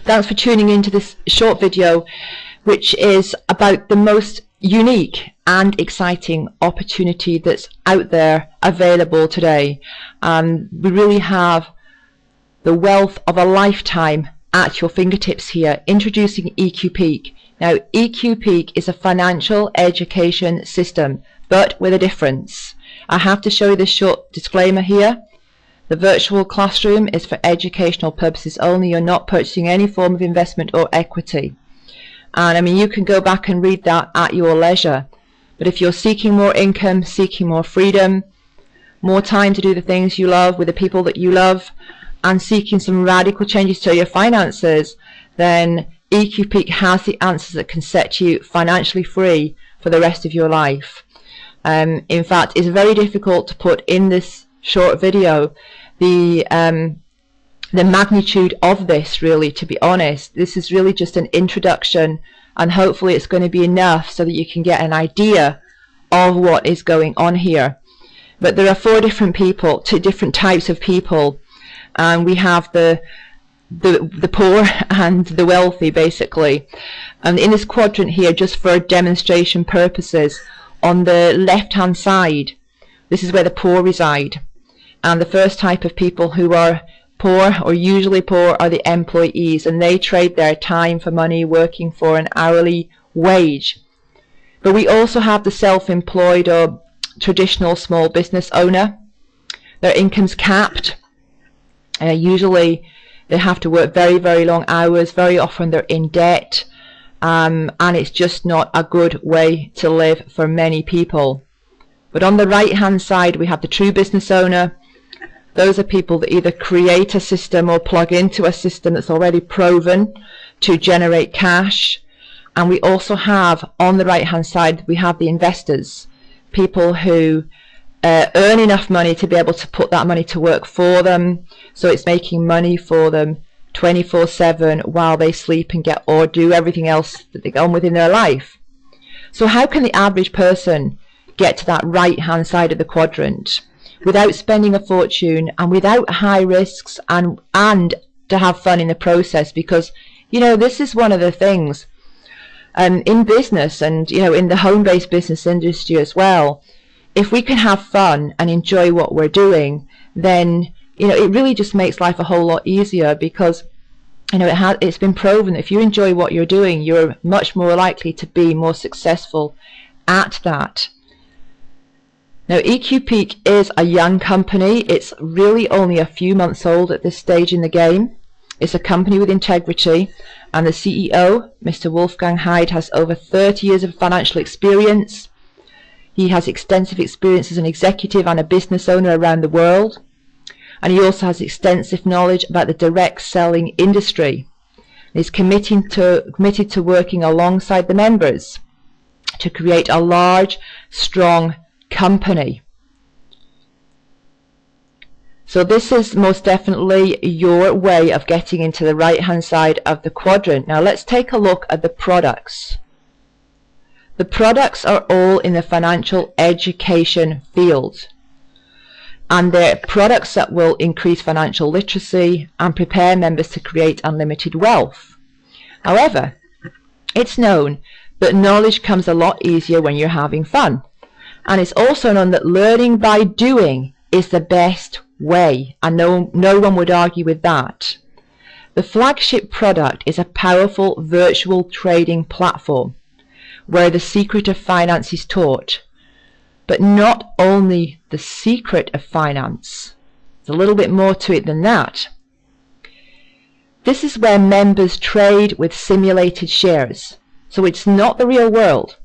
Thanks for tuning into this short video, which is about the most unique and exciting opportunity that's out there available today. We really have the wealth of a lifetime at your fingertips here. Introducing EqPeak. Now, EqPeak is a financial education system, but with a difference. I have to show you this short disclaimer here. The virtual classroom is for educational purposes only. You're not purchasing any form of investment or equity. And I mean, you can go back and read that at your leisure. But if you're seeking more income, seeking more freedom, more time to do the things you love with the people that you love, and seeking some radical changes to your finances, then EqPeak has the answers that can set you financially free for the rest of your life. In fact, it's very difficult to put in this short video the magnitude of this, really, to be honest. This is really just an introduction, and hopefully it's going to be enough so that you can get an idea of what is going on here. But there are two different types of people, and we have the poor and the wealthy, basically. And in this quadrant here, just for demonstration purposes, on the left hand side, this is where the poor reside. And the first type of people who are poor, or usually poor, are the employees, and they trade their time for money, working for an hourly wage. But we also have the self-employed or traditional small business owner. Their income's capped. Usually they have to work very, very long hours. Very often they're in debt, and it's just not a good way to live for many people. But on the right hand side, we have the true business owner. Those are people that either create a system or plug into a system that's already proven to generate cash. And we also have, on the right hand side, we have the investors, people who earn enough money to be able to put that money to work for them, so it's making money for them 24/7 while they sleep and get or do everything else that they go on with in their life. So how can the average person get to that right hand side of the quadrant without spending a fortune and without high risks, and to have fun in the process? Because, you know, this is one of the things in business, and, you know, in the home-based business industry as well. If we can have fun and enjoy what we're doing, then, you know, it really just makes life a whole lot easier, because, you know, it's been proven that if you enjoy what you're doing, you're much more likely to be more successful at that. Now, EqPeak is a young company. It's really only a few months old at this stage in the game. It's a company with integrity, and the CEO, Mr. Wolfgang Hyde, has over 30 years of financial experience. He has extensive experience as an executive and a business owner around the world, and he also has extensive knowledge about the direct selling industry. He's committed to working alongside the members to create a large, strong company. So this is most definitely your way of getting into the right hand side of the quadrant. Now let's take a look at the products. The products are all in the financial education field, and they're products that will increase financial literacy and prepare members to create unlimited wealth. However, it's known that knowledge comes a lot easier when you're having fun. And it's also known that learning by doing is the best way, and no one would argue with that. The flagship product is a powerful virtual trading platform where the secret of finance is taught. But not only the secret of finance, there's a little bit more to it than that. This is where members trade with simulated shares. So it's not the real world,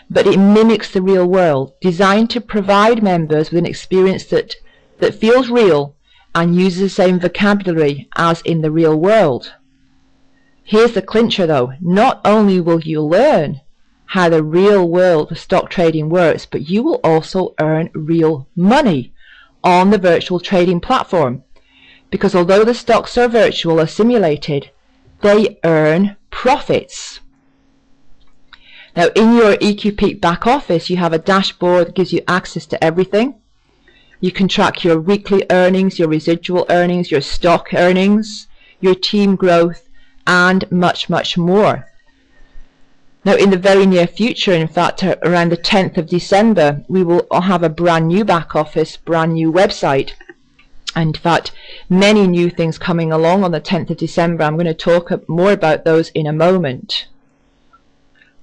but it mimics the real world, designed to provide members with an experience that feels real and uses the same vocabulary as in the real world. Here's the clincher though. Not only will you learn how the real world of stock trading works, but you will also earn real money on the virtual trading platform. Because although the stocks are virtual or simulated, they earn profits. Now, in your EqPeak back office, you have a dashboard that gives you access to everything. You can track your weekly earnings, your residual earnings, your stock earnings, your team growth, and much, much more. Now, in the very near future, in fact, around the 10th of December, we will have a brand new back office, brand new website. And in fact, many new things coming along on the 10th of December. I'm going to talk more about those in a moment.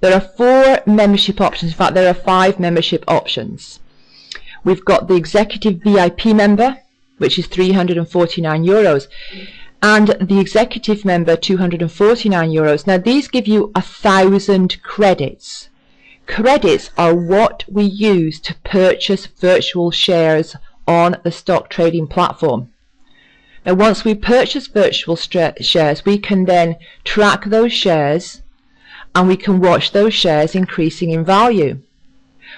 There are 4 membership options. In fact, there are 5 membership options. We've got the executive VIP member, which is €349, and the executive member, €249. Now, these give you 1,000 credits. Credits are what we use to purchase virtual shares on the stock trading platform. Now, once we purchase virtual shares, we can then track those shares, and we can watch those shares increasing in value.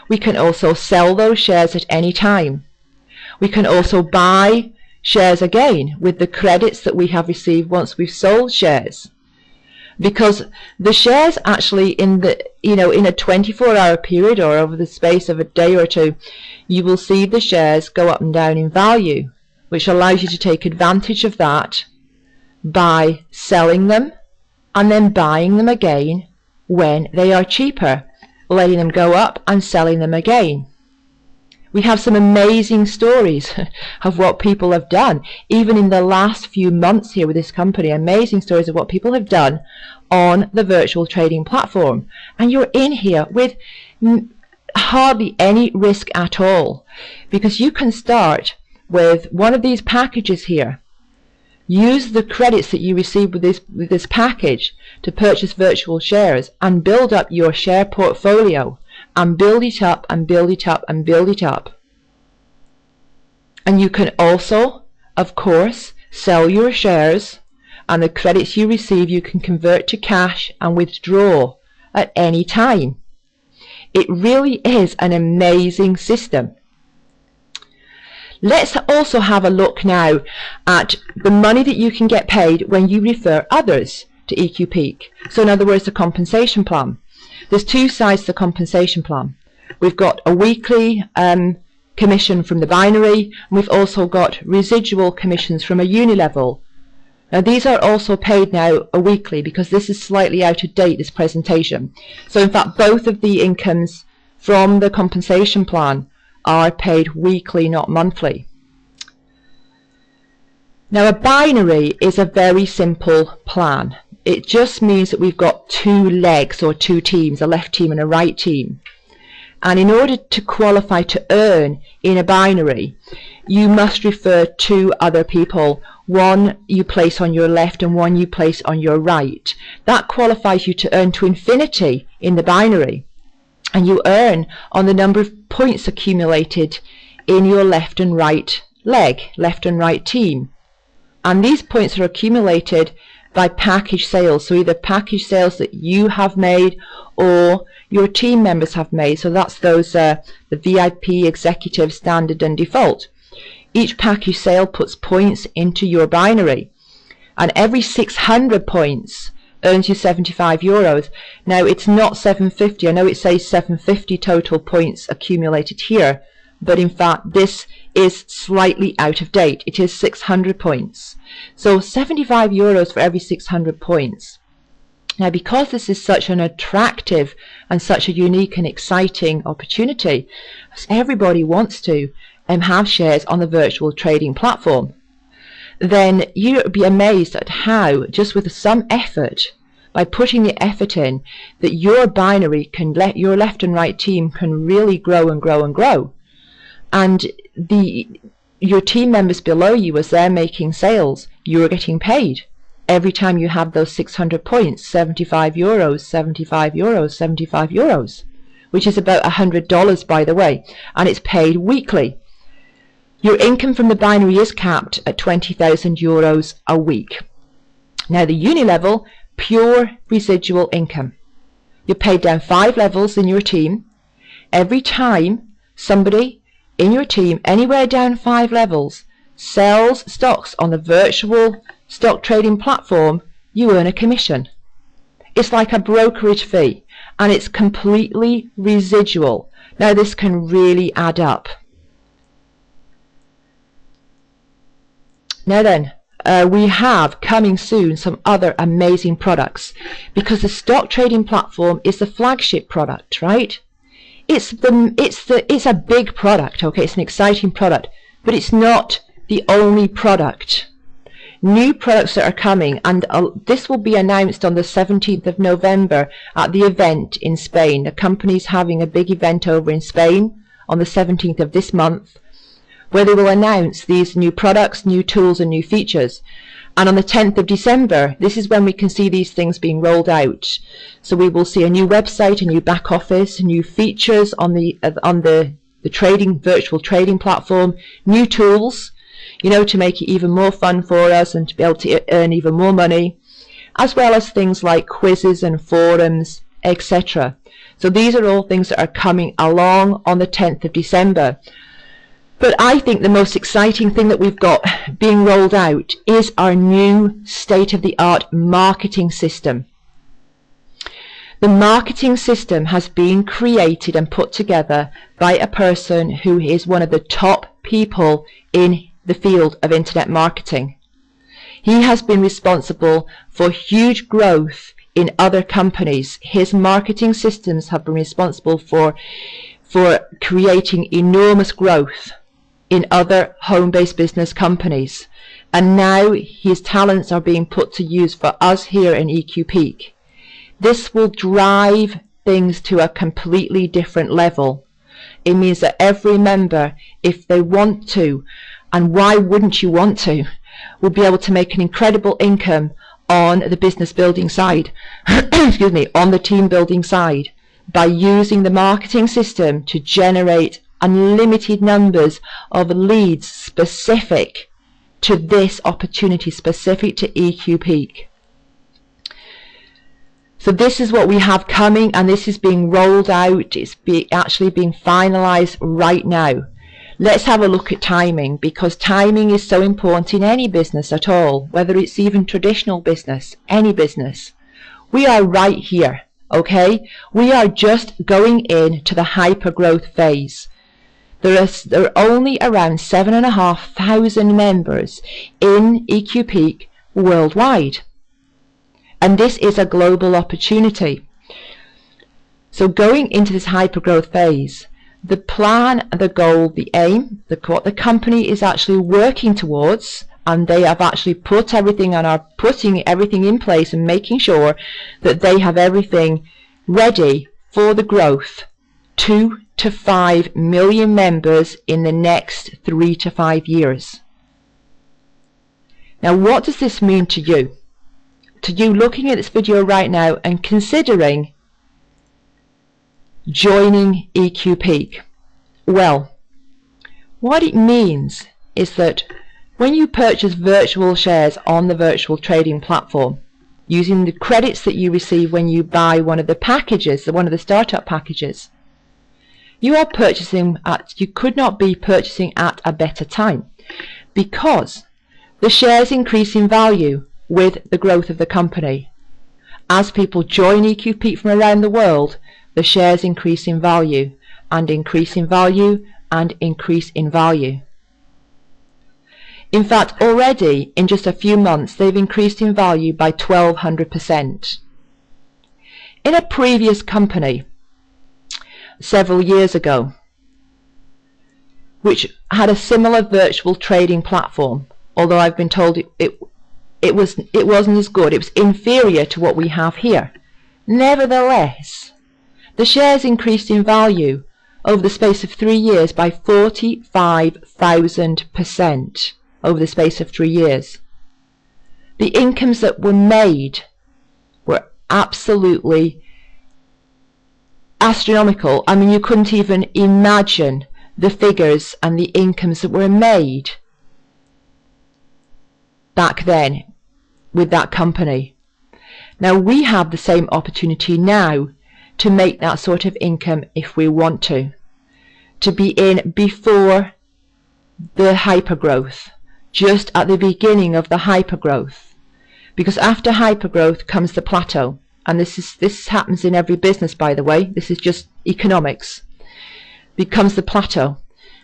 We can also sell those shares at any time. We can also buy shares again with the credits that we have received once we've sold shares. Because the shares actually in the in a 24-hour period or over the space of a day or two, you will see the shares go up and down in value, which allows you to take advantage of that by selling them and then buying them again when they are cheaper, letting them go up and selling them again. We have some amazing stories of what people have done, even in the last few months here with this company, amazing stories of what people have done on the virtual trading platform. And you're in here with hardly any risk at all, because you can start with one of these packages here. Use the credits that you receive with this package to purchase virtual shares and build up your share portfolio, and build it up and build it up and build it up. And you can also, of course, sell your shares, and the credits you receive you can convert to cash and withdraw at any time. It really is an amazing system. Let's also have a look now at the money that you can get paid when you refer others to EqPeak. So in other words, the compensation plan. There's 2 sides to the compensation plan. We've got a weekly commission from the binary, and we've also got residual commissions from a uni level. Now, these are also paid now weekly, because this is slightly out of date, this presentation. So in fact, both of the incomes from the compensation plan are paid weekly, not monthly. Now, a binary is a very simple plan. It just means that we've got 2 legs or 2 teams, a left team and a right team. And in order to qualify to earn in a binary, you must refer 2 other people. One you place on your left and one you place on your right. That qualifies you to earn to infinity in the binary. And you earn on the number of points accumulated in your left and right leg, left and right team. And these points are accumulated by package sales, so either package sales that you have made or your team members have made. So that's those the VIP, executive, standard and default. Each package sale puts points into your binary, and every 600 points earns you €75. Now, it's not 750. I know it says 750 total points accumulated here, but in fact this is slightly out of date. It is 600 points. So €75 for every 600 points. Now, because this is such an attractive and such a unique and exciting opportunity, everybody wants to have shares on the virtual trading platform, then you'd be amazed at how, just with some effort, by putting the effort in, that your binary can your left and right team can really grow and grow and grow. And your team members below you, as they're making sales, you're getting paid every time you have those 600 points, €75, €75, €75, which is about $100, by the way, and it's paid weekly. Your income from the binary is capped at €20,000 a week. Now, the uni level, pure residual income. You're paid down 5 levels in your team. Every time somebody in your team, anywhere down 5 levels, sells stocks on the virtual stock trading platform, you earn a commission. It's like a brokerage fee, and it's completely residual. Now, this can really add up. Now then, we have coming soon some other amazing products, because the stock trading platform is the flagship product, right? It's a big product, okay? It's an exciting product, but it's not the only product. New products that are coming, and this will be announced on the 17th of November at the event in Spain. The company's having a big event over in Spain on the 17th of this month, where they will announce these new products, new tools and new features. And on the 10th of December, this is when we can see these things being rolled out. So we will see a new website, a new back office, new features on the virtual trading platform, new tools, you know, to make it even more fun for us and to be able to earn even more money, as well as things like quizzes and forums, etc. So these are all things that are coming along on the 10th of December. But I think the most exciting thing that we've got being rolled out is our new state-of-the-art marketing system. The marketing system has been created and put together by a person who is one of the top people in the field of internet marketing. He has been responsible for huge growth in other companies. His marketing systems have been responsible for creating enormous growth in other home-based business companies, and now his talents are being put to use for us here in EqPeak. This will drive things to a completely different level. It means that every member, if they want to, and why wouldn't you want to, will be able to make an incredible income on the business building side, excuse me, on the team building side, by using the marketing system to generate unlimited numbers of leads specific to this opportunity, specific to EqPeak. So this is what we have coming, and this is being rolled out. It's actually being finalized right now. Let's have a look at timing, because timing is so important in any business at all, whether it's even traditional business, any business. We are right here, okay? We are just going into the hyper growth phase. There are only around 7,500 members in EqPeak worldwide, and this is a global opportunity. So going into this hyper growth phase, the plan, the goal, the aim, what the company is actually working towards, and they have actually put everything and are putting everything in place and making sure that they have everything ready for the growth, 2 to 5 million members in the next 3 to 5 years. Now, what does this mean to you? To you looking at this video right now and considering joining EqPeak? Well, what it means is that when you purchase virtual shares on the virtual trading platform, using the credits that you receive when you buy one of the packages, one of the startup packages, you are purchasing you could not be purchasing at a better time, because the shares increase in value with the growth of the company. As people join EqPeak from around the world, the shares increase in value, and increase in value, and increase in value. In fact, already in just a few months, they've increased in value by 1,200%. In a previous company, several years ago, which had a similar virtual trading platform, although I've been told it wasn't as good, it was inferior to what we have here. Nevertheless, the shares increased in value over the space of 3 years by 45,000% over the space of 3 years. The incomes that were made were absolutely astronomical. I mean, you couldn't even imagine the figures and the incomes that were made back then with that company. Now we have the same opportunity now to make that sort of income if we want to be in before the hypergrowth, just at the beginning of the hypergrowth, because after hypergrowth comes the plateau. And this happens in every business, by the way. This is just economics. Becomes the plateau,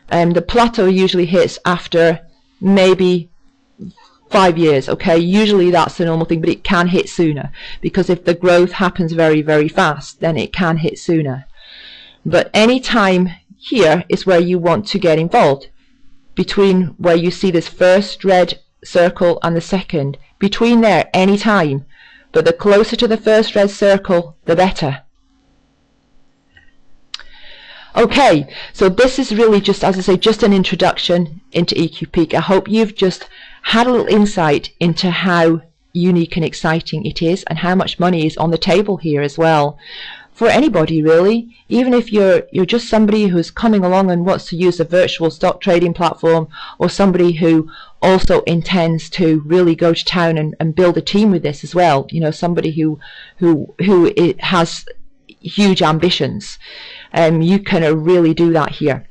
and the plateau usually hits after maybe 5 years. Okay, usually that's the normal thing, but it can hit sooner, because if the growth happens very, very fast, then it can hit sooner. But any time here is where you want to get involved, between where you see this first red circle and the second, between there, any time. But the closer to the first red circle, the better. Okay, so this is really just, as I say, just an introduction into EqPeak. I hope you've just had a little insight into how unique and exciting it is, and how much money is on the table here as well. For anybody really, even if you're just somebody who's coming along and wants to use a virtual stock trading platform, or somebody who also intends to really go to town and build a team with this as well, you know, somebody who has huge ambitions, you can really do that here.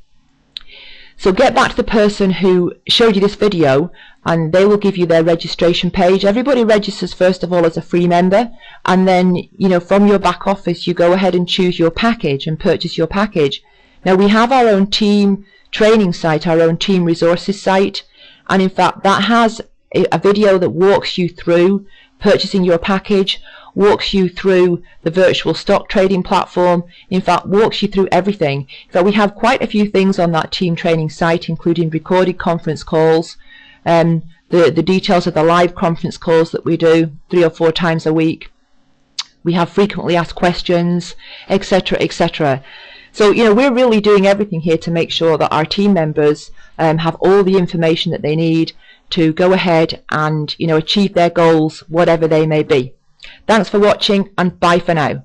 So get back to the person who showed you this video, and they will give you their registration page. Everybody registers first of all as a free member, and then, you know, from your back office you go ahead and choose your package and purchase your package. Now we have our own team training site, our own team resources site, and in fact that has a video that walks you through purchasing your package, walks you through the virtual stock trading platform, in fact walks you through everything. In fact, we have quite a few things on that team training site, including recorded conference calls, the details of the live conference calls that we do 3 or 4 times a week. We have frequently asked questions, etc., etc. So, you know, we're really doing everything here to make sure that our team members have all the information that they need to go ahead and, you know, achieve their goals, whatever they may be. Thanks for watching, and bye for now.